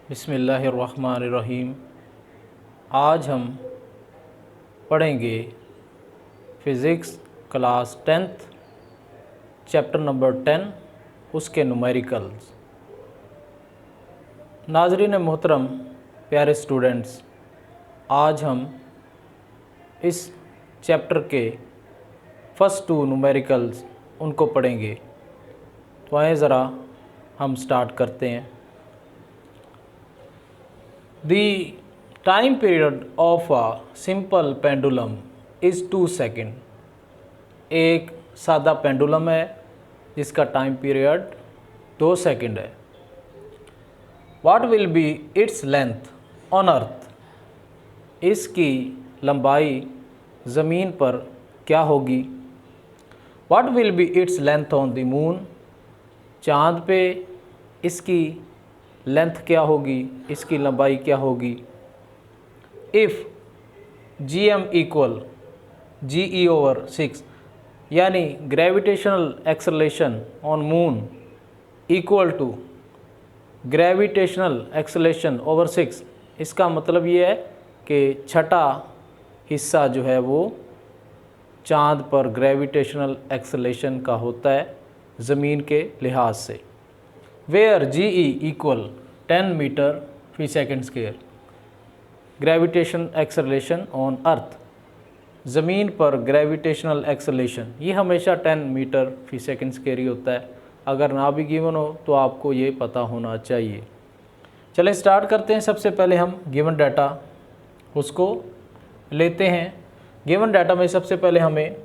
बिस्मिल्लाहिर्रहमानिर्रहीम। आज हम पढ़ेंगे physics class 10th chapter number 10 उसके न्यूमेरिकल्स। नाज़रीन मोहतरम, प्यारे स्टूडेंट्स, आज हम इस चैप्टर के फर्स्ट 2 न्यूमेरिकल्स उनको पढ़ेंगे। तो आइए ज़रा हम स्टार्ट करते हैं। The time period of a simple pendulum is 2 second. एक सादा पेंडुलम है जिसका टाइम पीरियड 2 सेकेंड है। What will be its length on earth? इसकी लंबाई ज़मीन पर क्या होगी? What will be its length on the moon? चाँद पे इसकी लेंथ क्या होगी, इसकी लंबाई क्या होगी? इफ़ gm इक्वल GE/6 यानी gravitational acceleration on moon equal to gravitational acceleration over 6, इसका मतलब ये है कि छठा हिस्सा जो है वो चाँद पर ग्रेविटेशनल एक्सेलरेशन का होता है ज़मीन के लिहाज से। Where GE equal 10 metre per second square. Gravitation acceleration on earth, ज़मीन पर ग्रेविटेशनल एक्सेलरेशन ये हमेशा 10 मीटर फी सेकेंड स्क्वायर ही होता है। अगर ना भी गिवन हो तो आपको ये पता होना चाहिए। चलें स्टार्ट करते हैं। सबसे पहले हम गिवन डाटा उसको लेते हैं। गिवन डाटा में सबसे पहले हमें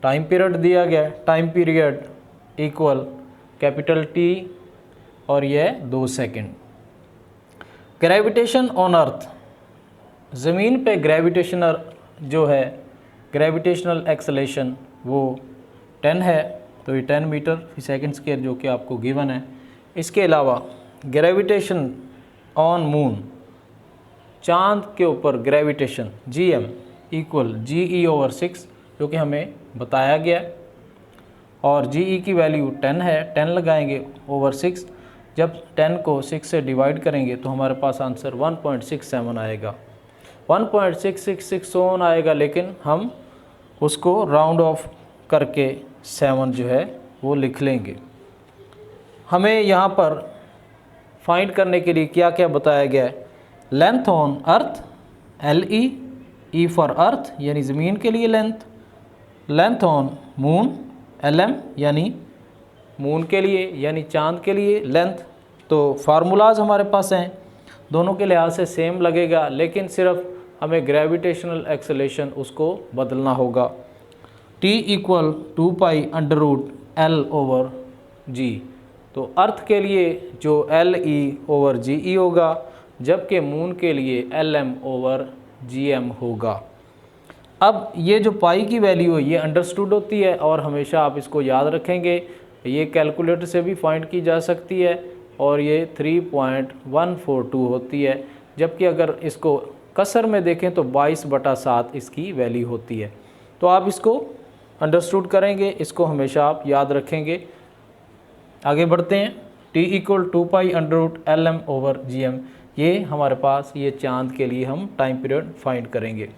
टाइम पीरियड दिया गया। Time period equal capital T और यह 2 सेकेंड। ग्रेविटेशन ऑन अर्थ, ज़मीन पे ग्रेविटेशनल जो है ग्रेविटेशनल एक्सेलरेशन वो 10 है, तो ये 10 मीटर फी सेकेंड स्क्वायर जो कि आपको गिवन है। इसके अलावा ग्रेविटेशन ऑन मून, चाँद के ऊपर ग्रेविटेशन GM इक्वल GE/6 जो कि हमें बताया गया है, और GE की वैल्यू 10 है। 10 लगाएंगे ओवर 6, जब 10 को 6 से डिवाइड करेंगे तो हमारे पास आंसर 1.67 आएगा। 1.666 आएगा, लेकिन हम उसको राउंड ऑफ करके 7 जो है वो लिख लेंगे। हमें यहाँ पर फाइंड करने के लिए क्या क्या बताया गया है? Length on earth LE, E for earth यानी ज़मीन के लिए length. Length on moon LM यानी मून के लिए यानी चाँद के लिए लेंथ। तो फार्मूलाज हमारे पास हैं, दोनों के लिहाज से सेम लगेगा, लेकिन सिर्फ हमें ग्रेविटेशनल एक्सेलरेशन उसको बदलना होगा। T equal 2π√L/G। तो अर्थ के लिए जो LE/GE होगा, जबकि मून के लिए LM/GM होगा। अब ये जो पाई की वैल्यू है ये अंडरस्टूड होती है और हमेशा आप इसको याद रखेंगे। ये कैलकुलेटर से भी फाइंड की जा सकती है और ये 3.142 होती है, जबकि अगर इसको कसर में देखें तो 22/7 इसकी वैल्यू होती है। तो आप इसको अंडरस्टूड करेंगे, इसको हमेशा आप याद रखेंगे। आगे बढ़ते हैं। T इक्वल 2π√LM/GM, ये हमारे पास ये चाँद के लिए हम टाइम पीरियड फाइंड करेंगे।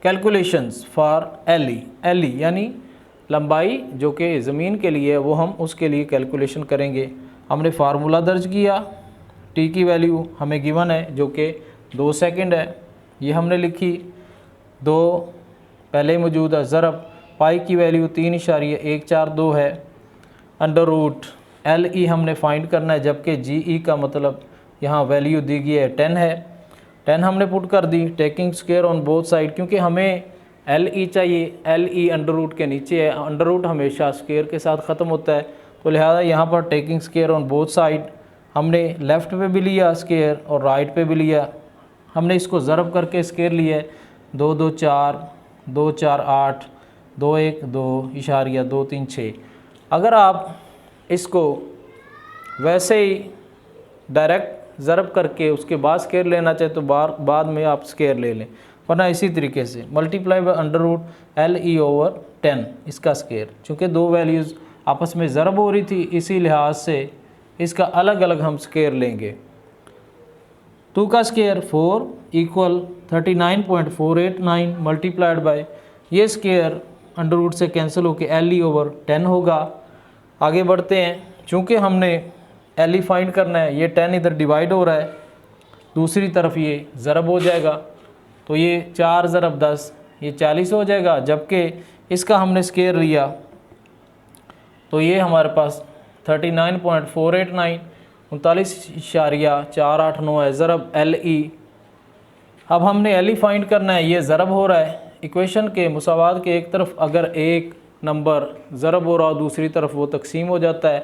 कैलकुलेशंस फॉर LE यानी लंबाई जो कि ज़मीन के लिए है, वो हम उसके लिए कैलकुलेशन करेंगे। हमने फार्मूला दर्ज किया। T की वैल्यू हमें गिवन है जो कि 2 सेकेंड है, ये हमने लिखी। 2 पहले ही मौजूद है। ज़रब पाई की वैल्यू 3.142 है। अंडर रूट LE हमने फाइंड करना है, जबकि GE का मतलब यहाँ वैल्यू दी गई है 10 है। 10 हमने पुट कर दी, taking square on both side, क्योंकि हमें LE चाहिए। LE अंडर रूट के नीचे है, अंडर रूट हमेशा स्क्वायर के साथ ख़त्म होता है, तो लिहाजा यहाँ पर taking square on both side. हमने लेफ़्ट पे भी लिया स्क्वायर और राइट पे भी लिया। हमने इसको ज़रब करके स्क्वायर लिया है। 2 2 4, 2 4 8, 2 1 2.236। अगर आप इसको वैसे ही डायरेक्ट ज़रब करके उसके बाद स्क्वायर लेना चाहे तो बाद में आप स्क्वायर ले लें, वरना इसी तरीके से multiply by under root LE/10 इसका स्क्वायर। चूँकि दो वैल्यूज़ आपस में ज़रब हो रही थी, इसी लिहाज से इसका अलग अलग हम स्केयर लेंगे। 2 का स्केयर 4 इक्वल 39.489 मल्टीप्लाइड बाय, ये स्केयर अंडर रूट से कैंसिल होकर LE/10 होगा। आगे बढ़ते हैं, चूँकि हमने LE फाइंड करना है, ये 10 इधर डिवाइड हो रहा है, दूसरी तरफ ये ज़रब हो जाएगा, तो ये 4 ज़रब 10 ये 40 हो जाएगा, जबकि इसका हमने स्केयर लिया तो ये हमारे पास 39.489 39.489 है ज़रब LE। अब हमने LE फाइंड करना है, ये ज़रब हो रहा है। इक्वेशन के मुसावात के एक तरफ अगर एक नंबर ज़रब हो रहा हो, दूसरी तरफ वो तकसीम हो जाता है,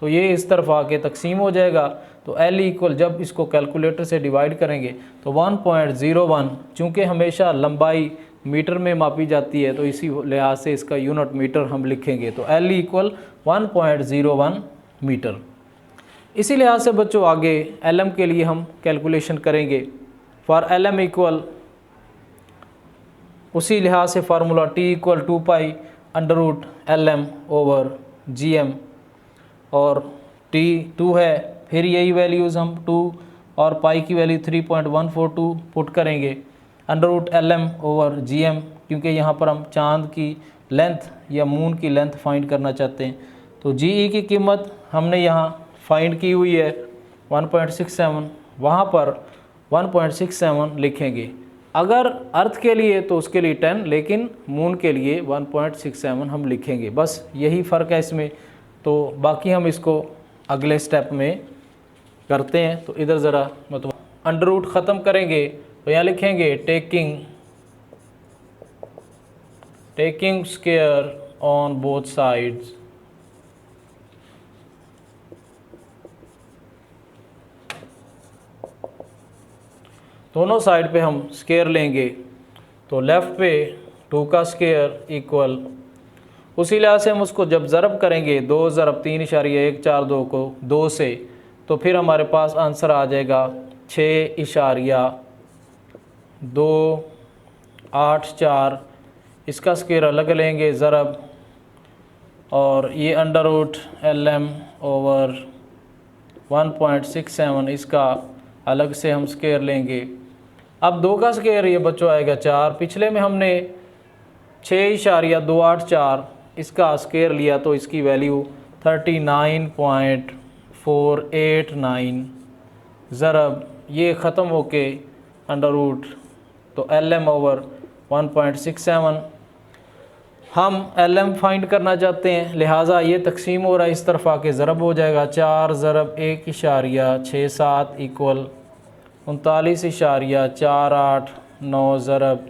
तो ये इस तरफ आके तकसीम हो जाएगा। तो LE इक्वल, जब इसको कैलकुलेटर से डिवाइड करेंगे तो 1.01, चूँकि हमेशा लंबाई मीटर में मापी जाती है तो इसी लिहाज से इसका यूनिट मीटर हम लिखेंगे। तो LE इक्वल 1.01 मीटर। इसी लिहाज से बच्चों आगे LM के लिए हम कैलकुलेशन करेंगे। फॉर LM इक्वल, उसी लिहाज से formula T equal 2 pi under root LM/GM, और T 2 है, फिर यही वैल्यूज़ हम 2 और पाई की वैल्यू 3.142 पुट करेंगे अंडर रूट LM/GM, क्योंकि यहाँ पर हम चांद की लेंथ या मून की लेंथ फाइंड करना चाहते हैं। तो GE की कीमत हमने यहाँ फाइंड की हुई है 1.67, वहाँ पर 1.67 लिखेंगे। अगर अर्थ के लिए तो उसके लिए 10, लेकिन मून के लिए 1.67 हम लिखेंगे। बस यही फ़र्क है इसमें। तो बाकी हम इसको अगले स्टेप में करते हैं। तो इधर ज़रा मतलब अंडर रूट ख़त्म करेंगे तो यहाँ लिखेंगे taking square on both sides, दोनों साइड पे हम स्केयर लेंगे। तो लेफ़्ट पे 2 का स्केयर इक्वल, उसी लिहाज से हम उसको जब ज़रब करेंगे 2 ज़रब 3.142 को 2 से, तो फिर हमारे पास आंसर आ जाएगा 6.284। इसका स्केयर अलग लेंगे ज़रब, और ये अंडर रूट LM/1.67 इसका अलग से हम स्केयर लेंगे। अब 2 का स्केयर ये बच्चों आएगा 4। पिछले में हमने 6.284 इसका स्केयर लिया, तो इसकी वैल्यू 39.489 ज़रब ये ख़त्म होके अंडर रूट, तो LM/1.67। हम LM फाइंड करना चाहते हैं, लिहाजा ये तकसीम हो रहा है, इस तरफ आके ज़रब हो जाएगा। 4 ज़रब 1.67 इक्वल 39.489 ज़रब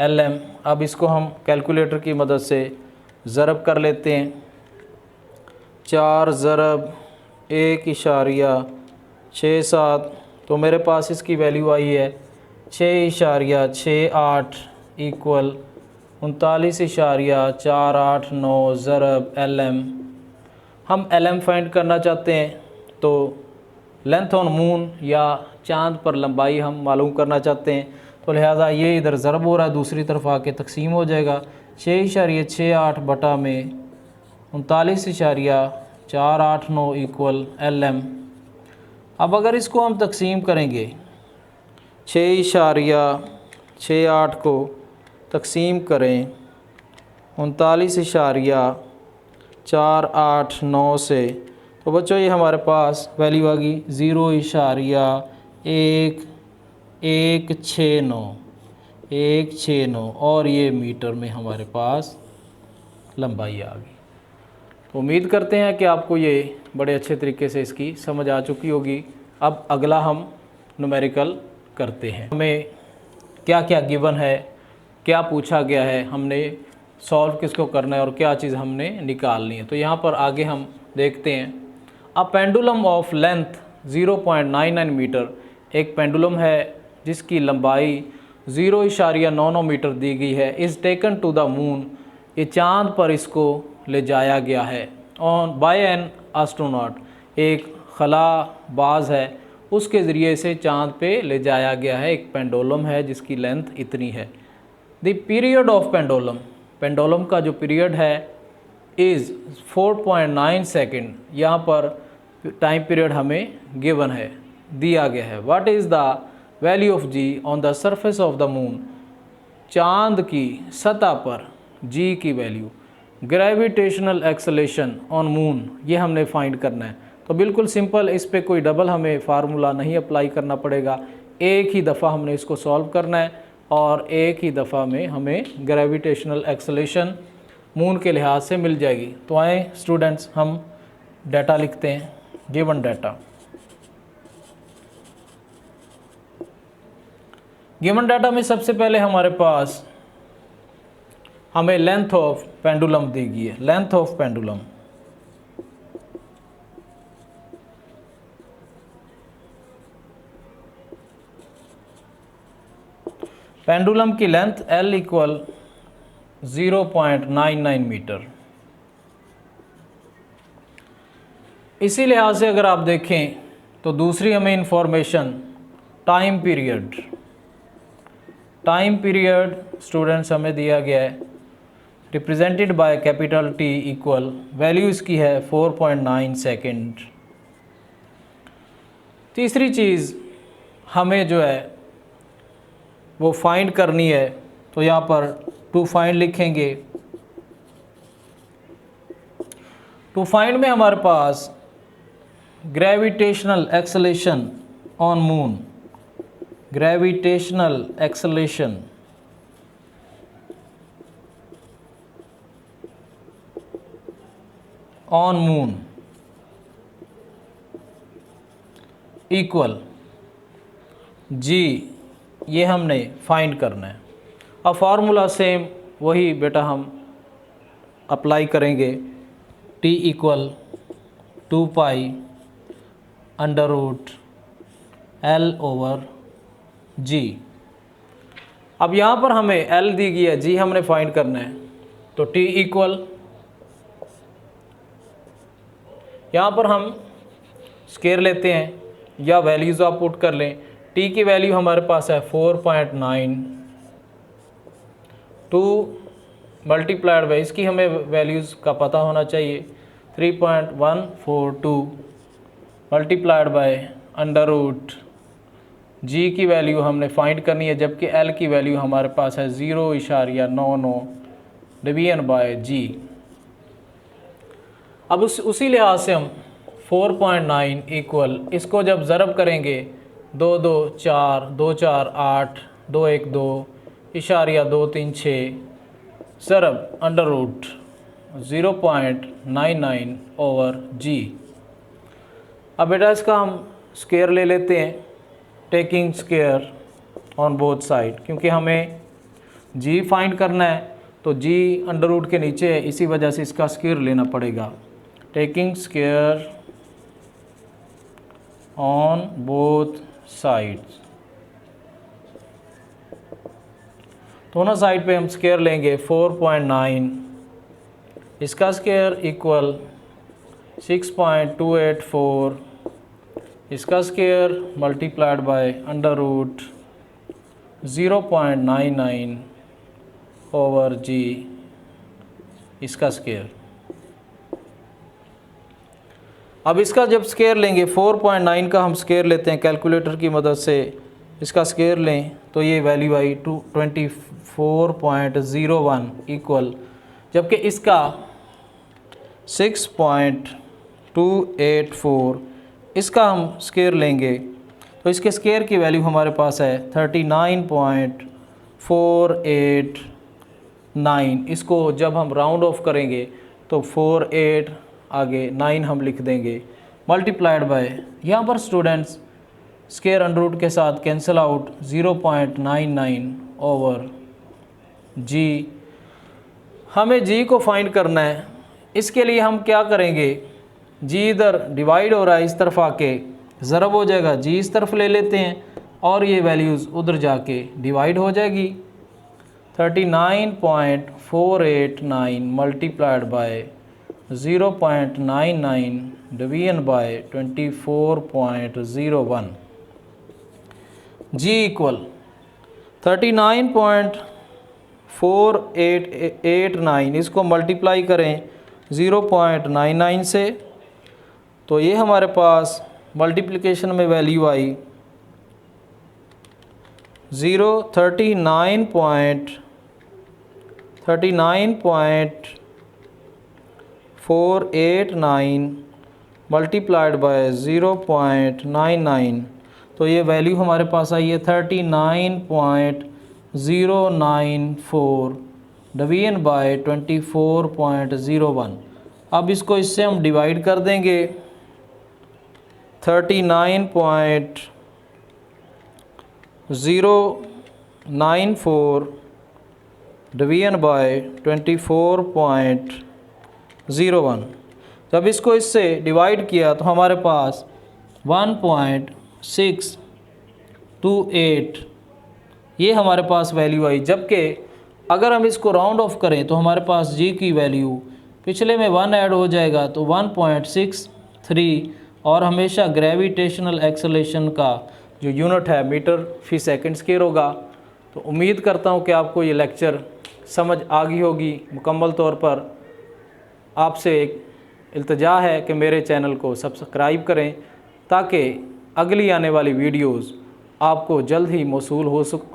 LM। अब इसको हम कैलकुलेटर की मदद से ज़रब कर लेते हैं। 4 ज़रब 1.67, तो मेरे पास इसकी वैल्यू आई है 6.68 इक्वल 39.489 ज़रब LM। हम LM फाइंड करना चाहते हैं, तो लेंथ ऑन मून या चांद पर लंबाई हम मालूम करना चाहते हैं, तो लिहाजा ये इधर ज़रब हो रहा है, दूसरी तरफ आके तकसीम हो जाएगा। 6.68 बटा में 39.489 इक्वल LM। अब अगर इसको हम तकसीम करेंगे, 6.68 को तकसीम करें 39.489 से, तो बच्चों ये हमारे पास वैल्यू आ गई 0.1169 और ये मीटर में हमारे पास लंबाई आ गई। तो उम्मीद करते हैं कि आपको ये बड़े अच्छे तरीके से इसकी समझ आ चुकी होगी। अब अगला हम न्यूमेरिकल करते हैं। हमें क्या क्या गिवन है, क्या पूछा गया है, हमने सॉल्व किसको करना है और क्या चीज़ हमने निकालनी है। तो यहाँ पर आगे हम देखते हैं। A pendulum of length 0.99 metre, एक पेंडुलम है जिसकी लंबाई 0.99 मीटर दी गई है, is taken to the moon, ये चाँद पर इसको ले जाया गया है। ऑन बाय एन एस्ट्रोनॉट, एक खलाबाज है, उसके ज़रिए से चाँद पे ले जाया गया है। एक पेंडुलम है जिसकी लेंथ इतनी है। The period of pendulum, pendulum का जो पीरियड है इज़ 4.9 सेकेंड। यहाँ पर टाइम पीरियड हमें गिवन है, दिया गया है। What is the value of G on the surface of the moon, चांद की सतह पर जी की value. Gravitational acceleration on moon, ये हमने फाइंड करना है। तो बिल्कुल सिंपल, इस पे कोई डबल हमें फार्मूला नहीं अप्लाई करना पड़ेगा, एक ही दफ़ा हमने इसको सॉल्व करना है और एक ही दफ़ा में हमें ग्रेविटेशनल एक्सेलेरेशन मून के लिहाज से मिल जाएगी। तो आए स्टूडेंट्स, हम डाटा लिखते हैं, गिवन डाटा। गिवन डाटा में सबसे पहले हमारे पास हमें लेंथ ऑफ पेंडुलम दी गई है, लेंथ ऑफ पेंडुलम। पेंडुलम की लेंथ L इक्वल 0.99 मीटर। इसी लिहाज से अगर आप देखें तो दूसरी हमें information time period, time period students हमें दिया गया है, represented by capital T equal, value इसकी है 4.9 सेकेंड। तीसरी चीज़ हमें जो है वो फाइंड करनी है, तो यहाँ पर टू फाइंड लिखेंगे। टू फाइंड में हमारे पास gravitational acceleration on moon, gravitational acceleration on moon equal g, ये हमने फाइंड करना है। अब फार्मूला सेम वही बेटा हम अप्लाई करेंगे, T equal 2 pi under root L over G। अब यहाँ पर हमें L दी गई है, G हमने फाइंड करना है, तो T इक्वल, यहाँ पर हम स्केयर लेते हैं या वैल्यूज़ आप पुट कर लें। T की वैल्यू हमारे पास है 4.9, 2 मल्टीप्लाइड बाई, इसकी हमें वैल्यूज़ का पता होना चाहिए, 3.142 मल्टीप्लाइड बाय अंडर रूट जी की वैल्यू हमने फाइंड करनी है, जबकि L की वैल्यू हमारे पास है 0.99 डिवीजन बाय जी। अब उसी लिहाज से हम 4.9 इक्वल, इसको जब ज़रब करेंगे 2 2 4 2 4 8 2 1 2 इशारिया 2 3 6 ज़रब अंडर रूट 0.99 ओवर जी। अब बेटा इसका हम स्केयर ले लेते हैं, taking square on both side, क्योंकि हमें जी फाइंड करना है, तो जी अंडर रूट के नीचे है, इसी वजह से इसका स्केयर लेना पड़ेगा। Taking square on both sides, दोनों साइड पे हम स्केयर लेंगे। 4.9 इसका स्केयर इक्वल 6.284, इसका square multiplied by under root 0.99 over g, इसका स्केयर। अब इसका जब स्केयर लेंगे, 4.9 का हम स्केयर लेते हैं कैलकुलेटर की मदद से, इसका स्केयर लें तो ये वैल्यू आई 24.01 इक्वल, जबकि इसका 6.284, इसका हम स्केयर लेंगे तो इसके स्केयर की वैल्यू हमारे पास है 39.489। इसको जब हम राउंड ऑफ करेंगे तो 48 आगे 9 हम लिख देंगे, मल्टीप्लाइड बाय, यहाँ पर स्टूडेंट्स स्केयर अंडर रूट के साथ कैंसिल आउट, 0.99 ओवर जी। हमें जी को फाइंड करना है, इसके लिए हम क्या करेंगे, जी इधर डिवाइड हो रहा है, इस तरफ आके ज़रब हो जाएगा, जी इस तरफ ले लेते हैं और ये वैल्यूज़ उधर जाके डिवाइड हो जाएगी। 39.489 multiplied by 0.99 division by 24.01, g equal 39.489, इसको मल्टीप्लाई करें 0.99 से तो ये हमारे पास मल्टीप्लिकेशन में वैल्यू आई 39.489 मल्टीप्लाइड बाय 0.99, तो ये वैल्यू हमारे पास आई है 39.094 डिवीजन बाय 24.01। अब इसको इससे हम डिवाइड कर देंगे 39.094 डिवीजन बाय 24.01। जब इसको इससे डिवाइड किया तो हमारे पास 1.628 ये हमारे पास वैल्यू आई। जबकि अगर हम इसको राउंड ऑफ करें तो हमारे पास जी की वैल्यू पिछले में 1 ऐड हो जाएगा तो 1.63, और हमेशा ग्रेविटेशनल एक्सेलरेशन का जो यूनिट है मीटर फी सेकंड स्क्वायर होगा। तो उम्मीद करता हूँ कि आपको ये लेक्चर समझ आ गई होगी मुकम्मल तौर पर। आपसे एक इल्तिजा है कि मेरे चैनल को सब्सक्राइब करें ताकि अगली आने वाली वीडियोस आपको जल्द ही मौसूल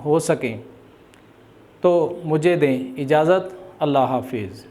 हो सकें। तो मुझे दें इजाज़त। अल्लाह हाफिज़।